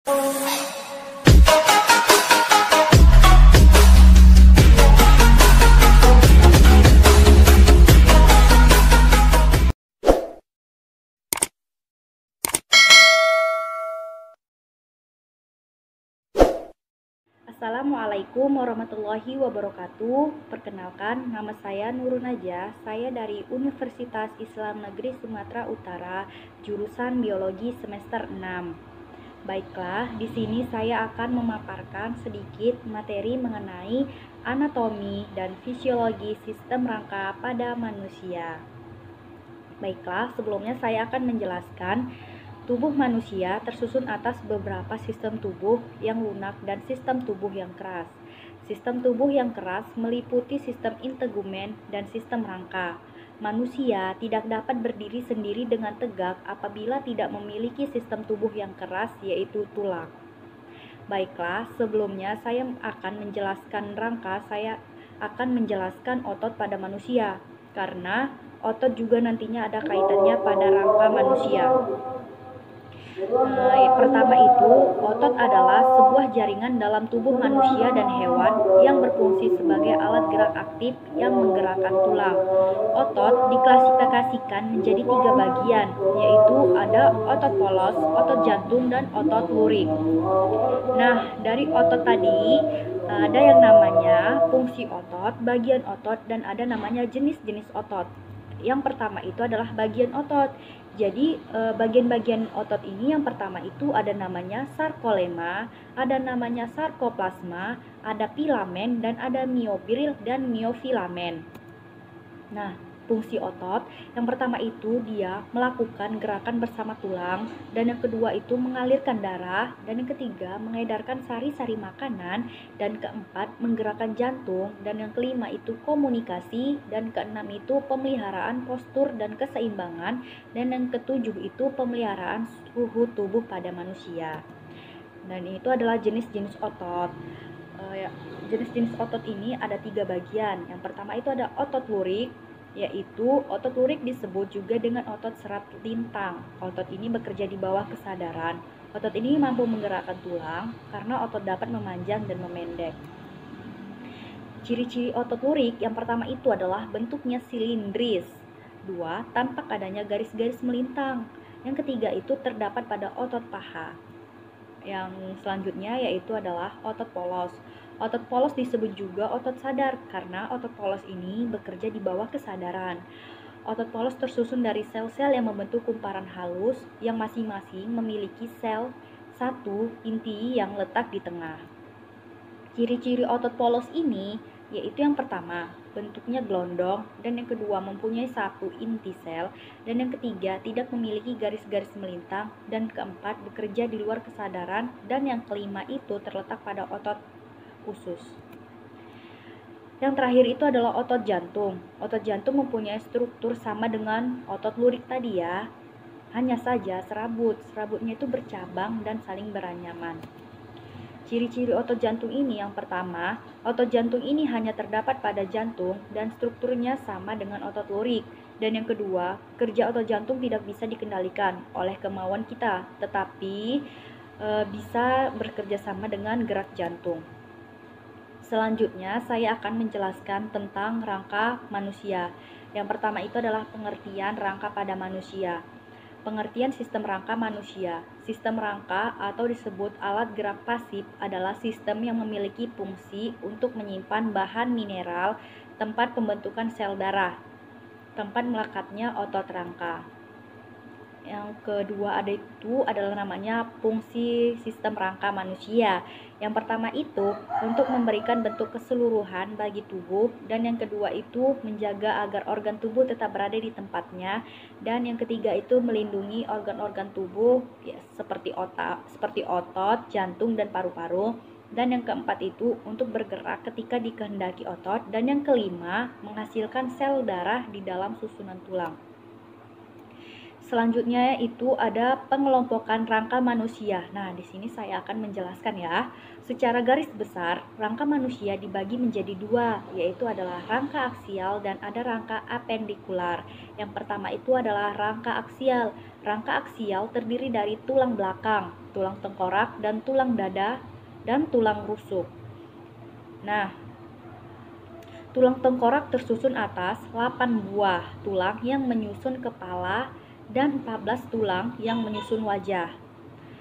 Assalamualaikum warahmatullahi wabarakatuh. Perkenalkan, nama saya Nurun Najah. Saya dari Universitas Islam Negeri Sumatera Utara, jurusan Biologi semester 6. Baiklah, di sini saya akan memaparkan sedikit materi mengenai anatomi dan fisiologi sistem rangka pada manusia. Baiklah, sebelumnya saya akan menjelaskan tubuh manusia tersusun atas beberapa sistem tubuh yang lunak dan sistem tubuh yang keras. Sistem tubuh yang keras meliputi sistem integumen dan sistem rangka. Manusia tidak dapat berdiri sendiri dengan tegak apabila tidak memiliki sistem tubuh yang keras, yaitu tulang. Baiklah, sebelumnya saya akan menjelaskan rangka, saya akan menjelaskan otot pada manusia, karena otot juga nantinya ada kaitannya pada rangka manusia. Pertama itu, otot adalah sebuah jaringan dalam tubuh manusia dan hewan yang berfungsi sebagai alat gerak aktif yang menggerakkan tulang. Otot diklasifikasikan menjadi 3 bagian, yaitu ada otot polos, otot jantung, dan otot lurik. Nah, dari otot tadi ada yang namanya fungsi otot, bagian otot, dan ada namanya jenis-jenis otot. Yang pertama itu adalah bagian otot. Jadi bagian-bagian otot ini yang pertama itu ada namanya sarkolema, ada namanya sarkoplasma, ada filamen, dan ada miobril dan miofilamen. Nah, fungsi otot yang pertama itu dia melakukan gerakan bersama tulang, dan yang kedua itu mengalirkan darah, dan yang ketiga mengedarkan sari-sari makanan, dan keempat menggerakkan jantung, dan yang kelima itu komunikasi, dan keenam itu pemeliharaan postur dan keseimbangan, dan yang ketujuh itu pemeliharaan suhu tubuh pada manusia. Dan itu adalah jenis-jenis otot. Jenis-jenis otot ini ada 3 bagian. Yang pertama itu ada otot lurik, yaitu otot lurik disebut juga dengan otot serat lintang. Otot ini bekerja di bawah kesadaran. Otot ini mampu menggerakkan tulang karena otot dapat memanjang dan memendek. Ciri-ciri otot lurik yang pertama itu adalah bentuknya silindris. 2. Tampak adanya garis-garis melintang. Yang ketiga itu terdapat pada otot paha. Yang selanjutnya yaitu adalah otot polos. Otot polos disebut juga otot sadar karena otot polos ini bekerja di bawah kesadaran. Otot polos tersusun dari sel-sel yang membentuk kumparan halus yang masing-masing memiliki sel satu inti yang letak di tengah. Ciri-ciri otot polos ini yaitu yang pertama, bentuknya gelondong, dan yang kedua mempunyai satu inti sel, dan yang ketiga tidak memiliki garis-garis melintang, dan keempat bekerja di luar kesadaran, dan yang kelima itu terletak pada otot usus. Yang terakhir itu adalah otot jantung. Otot jantung mempunyai struktur sama dengan otot lurik tadi ya. Hanya saja serabutnya itu bercabang dan saling beranyaman. Ciri-ciri otot jantung ini yang pertama, otot jantung ini hanya terdapat pada jantung dan strukturnya sama dengan otot lurik. Dan yang kedua, kerja otot jantung tidak bisa dikendalikan oleh kemauan kita, tetapi bisa bekerja sama dengan gerak jantung. Selanjutnya, saya akan menjelaskan tentang rangka manusia. Yang pertama itu adalah pengertian rangka pada manusia. Pengertian sistem rangka manusia. Sistem rangka atau disebut alat gerak pasif adalah sistem yang memiliki fungsi untuk menyimpan bahan mineral, tempat pembentukan sel darah, tempat melekatnya otot rangka. Yang kedua adalah namanya fungsi sistem rangka manusia. Yang pertama itu untuk memberikan bentuk keseluruhan bagi tubuh, dan yang kedua itu menjaga agar organ tubuh tetap berada di tempatnya, dan yang ketiga itu melindungi organ-organ tubuh ya, seperti otot, jantung, dan paru-paru, dan yang keempat itu untuk bergerak ketika dikehendaki otot, dan yang kelima menghasilkan sel darah di dalam susunan tulang. Selanjutnya itu ada pengelompokan rangka manusia. Nah, di sini saya akan menjelaskan ya. Secara garis besar, rangka manusia dibagi menjadi dua, yaitu adalah rangka aksial dan ada rangka apendikular. Yang pertama itu adalah rangka aksial. Rangka aksial terdiri dari tulang belakang, tulang tengkorak, dan tulang dada, dan tulang rusuk. Nah, tulang tengkorak tersusun atas 8 buah tulang yang menyusun kepala dan 14 tulang yang menyusun wajah.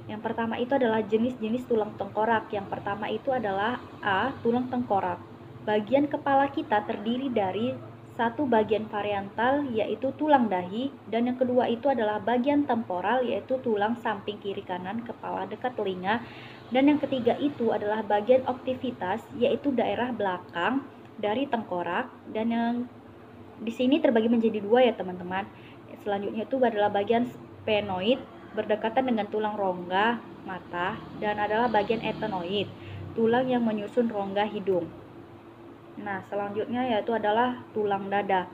Yang pertama itu adalah jenis-jenis tulang tengkorak. Yang pertama itu adalah A. Tulang tengkorak. Bagian kepala kita terdiri dari satu bagian parietal yaitu tulang dahi, dan yang kedua itu adalah bagian temporal yaitu tulang samping kiri kanan kepala dekat telinga, dan yang ketiga itu adalah bagian oktivitas yaitu daerah belakang dari tengkorak, dan yang di sini terbagi menjadi dua ya teman-teman. Selanjutnya itu adalah bagian sphenoid berdekatan dengan tulang rongga mata, dan adalah bagian ethenoid, tulang yang menyusun rongga hidung. Nah, selanjutnya yaitu adalah tulang dada.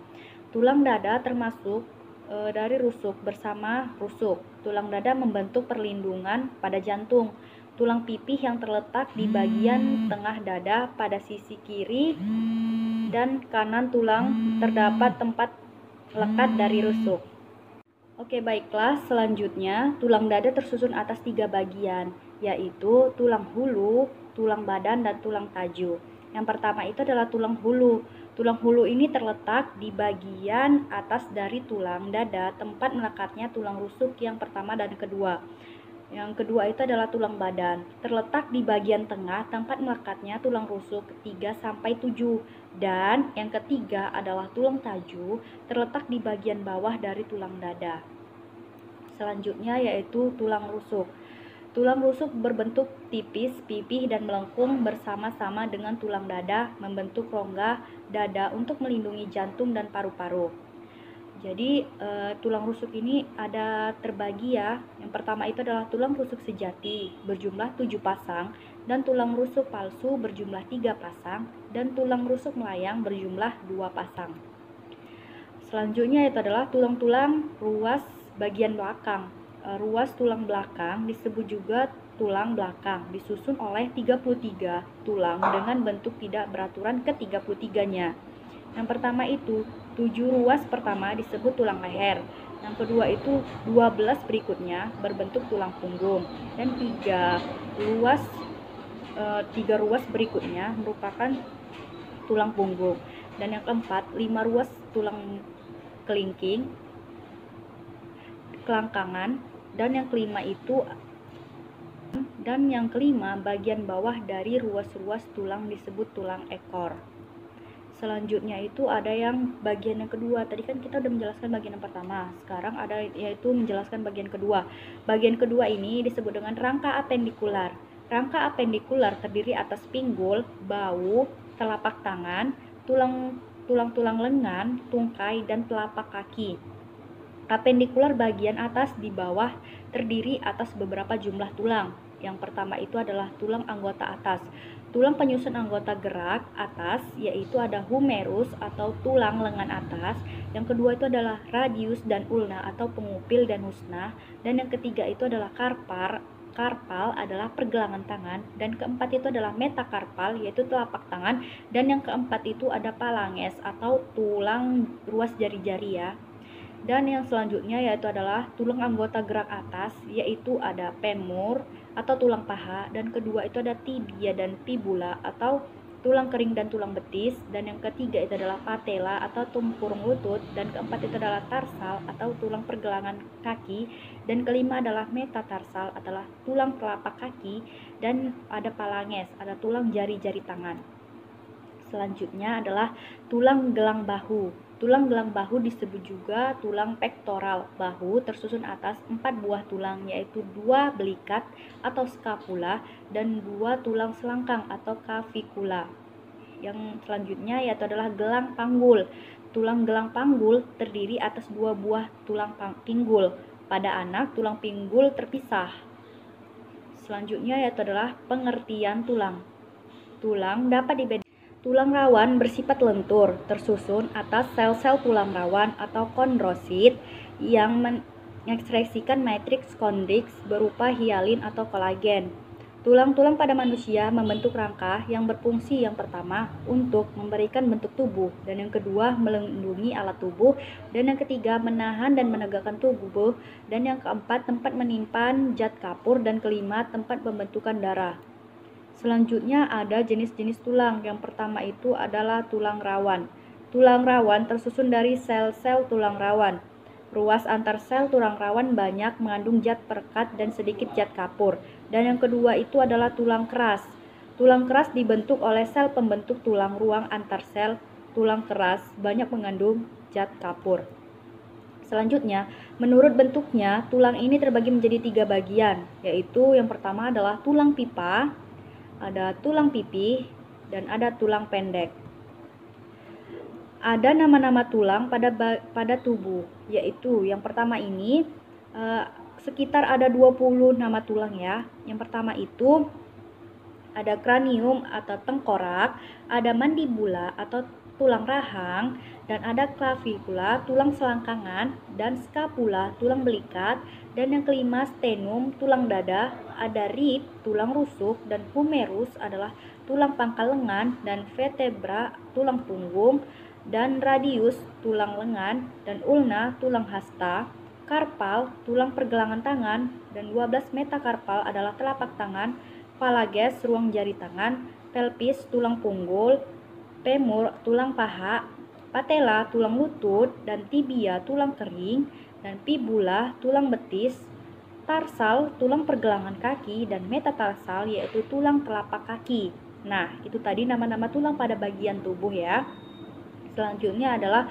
Tulang dada termasuk dari rusuk bersama rusuk. Tulang dada membentuk perlindungan pada jantung. Tulang pipih yang terletak di bagian tengah dada pada sisi kiri dan kanan tulang terdapat tempat lekat dari rusuk. Oke, baiklah, selanjutnya tulang dada tersusun atas 3 bagian, yaitu tulang hulu, tulang badan, dan tulang taju. Yang pertama itu adalah tulang hulu. Tulang hulu ini terletak di bagian atas dari tulang dada, tempat melekatnya tulang rusuk yang pertama dan kedua. Yang kedua itu adalah tulang badan, terletak di bagian tengah tempat melekatnya tulang rusuk ketiga sampai 7. Dan yang ketiga adalah tulang taju, terletak di bagian bawah dari tulang dada. Selanjutnya yaitu tulang rusuk. Tulang rusuk berbentuk tipis, pipih, dan melengkung bersama-sama dengan tulang dada membentuk rongga dada untuk melindungi jantung dan paru-paru. Jadi tulang rusuk ini ada terbagi ya. Yang pertama itu adalah tulang rusuk sejati berjumlah 7 pasang, dan tulang rusuk palsu berjumlah 3 pasang, dan tulang rusuk melayang berjumlah 2 pasang. Selanjutnya itu adalah tulang-tulang ruas bagian belakang. Ruas tulang belakang disebut juga tulang belakang, disusun oleh 33 tulang dengan bentuk tidak beraturan ke-33-nya. Yang pertama itu 7 ruas pertama disebut tulang leher. Yang kedua itu 12 berikutnya berbentuk tulang punggung, dan 3 ruas berikutnya merupakan tulang punggung, dan yang keempat 5 ruas tulang kelingking, kelangkangan, dan yang kelima bagian bawah dari ruas-ruas tulang disebut tulang ekor. Selanjutnya itu ada yang bagian yang kedua. Tadi kan kita udah menjelaskan bagian yang pertama, sekarang ada yaitu menjelaskan bagian kedua. Bagian kedua ini disebut dengan rangka apendikular. Rangka apendikular terdiri atas pinggul, bahu, telapak tangan, tulang-tulang lengan, tungkai, dan telapak kaki. Apendikular bagian atas di bawah terdiri atas beberapa jumlah tulang. Yang pertama itu adalah tulang anggota atas. Tulang penyusun anggota gerak atas yaitu ada humerus atau tulang lengan atas. Yang kedua itu adalah radius dan ulna atau pengupil dan husna. Dan yang ketiga itu adalah karpal adalah pergelangan tangan, dan keempat itu adalah metakarpal yaitu telapak tangan, dan yang keempat itu ada phalanges atau tulang ruas jari-jari ya. Dan yang selanjutnya yaitu adalah tulang anggota gerak atas, yaitu ada femur atau tulang paha, dan kedua itu ada tibia dan fibula atau tulang kering dan tulang betis, dan yang ketiga itu adalah patella atau tumpurung lutut, dan keempat itu adalah tarsal atau tulang pergelangan kaki, dan kelima adalah metatarsal adalah tulang telapak kaki, dan ada phalanges, ada tulang jari-jari tangan. Selanjutnya adalah tulang gelang bahu. Tulang gelang bahu disebut juga tulang pektoral bahu, tersusun atas 4 buah tulang yaitu 2 belikat atau scapula dan 2 tulang selangkang atau cavicula. Yang selanjutnya yaitu adalah gelang panggul. Tulang gelang panggul terdiri atas 2 buah tulang pinggul. Pada anak tulang pinggul terpisah. Selanjutnya yaitu adalah pengertian tulang. Tulang dapat dibedakan. Tulang rawan bersifat lentur, tersusun atas sel-sel tulang rawan atau kondrosit yang mengekspresikan matriks kondriks berupa hialin atau kolagen. Tulang-tulang pada manusia membentuk rangka yang berfungsi yang pertama untuk memberikan bentuk tubuh, dan yang kedua melindungi alat tubuh, dan yang ketiga menahan dan menegakkan tubuh, dan yang keempat tempat menyimpan zat kapur, dan kelima tempat pembentukan darah. Selanjutnya ada jenis-jenis tulang. Yang pertama itu adalah tulang rawan. Tulang rawan tersusun dari sel-sel tulang rawan. Ruas antar sel tulang rawan banyak mengandung zat perekat dan sedikit zat kapur. Dan yang kedua itu adalah tulang keras. Tulang keras dibentuk oleh sel pembentuk tulang ruang antar sel. Tulang keras banyak mengandung zat kapur. Selanjutnya, menurut bentuknya, tulang ini terbagi menjadi 3 bagian, yaitu yang pertama adalah tulang pipa, ada tulang pipih, dan ada tulang pendek. Ada nama-nama tulang pada tubuh, yaitu yang pertama ini sekitar ada 20 nama tulang ya. Yang pertama itu ada kranium atau tengkorak, ada mandibula atau tulang rahang, dan ada clavicula, tulang selangkangan, dan scapula, tulang belikat, dan yang kelima sternum, tulang dada, ada rib, tulang rusuk, dan humerus adalah tulang pangkal lengan, dan vertebra, tulang punggung, dan radius, tulang lengan, dan ulna, tulang hasta, karpal, tulang pergelangan tangan, dan 12 metakarpal adalah telapak tangan, phalanges, ruang jari tangan, pelvis, tulang punggul, femur, tulang paha, patella, tulang lutut, dan tibia, tulang kering, dan fibula, tulang betis, tarsal, tulang pergelangan kaki, dan metatarsal, yaitu tulang telapak kaki. Nah, itu tadi nama-nama tulang pada bagian tubuh ya. Selanjutnya adalah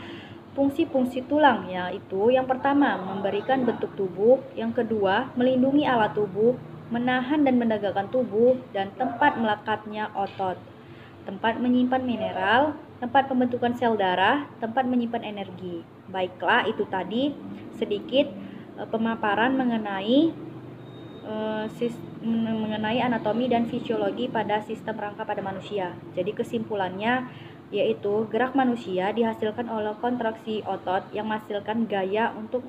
fungsi-fungsi tulang, yaitu yang pertama memberikan bentuk tubuh, yang kedua melindungi alat tubuh, menahan dan menegakkan tubuh, dan tempat melekatnya otot, tempat menyimpan mineral, tempat pembentukan sel darah, tempat menyimpan energi. Baiklah, itu tadi sedikit pemaparan mengenai anatomi dan fisiologi pada sistem rangka pada manusia. Jadi kesimpulannya yaitu gerak manusia dihasilkan oleh kontraksi otot yang menghasilkan gaya untuk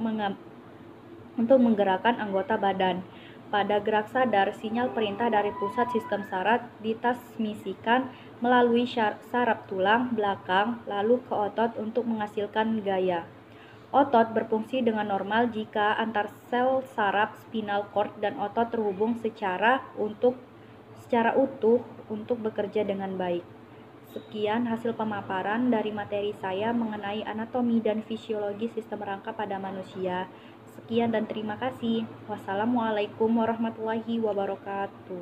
menggerakkan anggota badan. Pada gerak sadar, sinyal perintah dari pusat sistem saraf ditransmisikan melalui saraf tulang belakang lalu ke otot untuk menghasilkan gaya. Otot berfungsi dengan normal jika antar sel saraf, spinal cord, dan otot terhubung secara utuh untuk bekerja dengan baik. Sekian hasil pemaparan dari materi saya mengenai anatomi dan fisiologi sistem rangka pada manusia. Sekian dan terima kasih. Wassalamualaikum warahmatullahi wabarakatuh.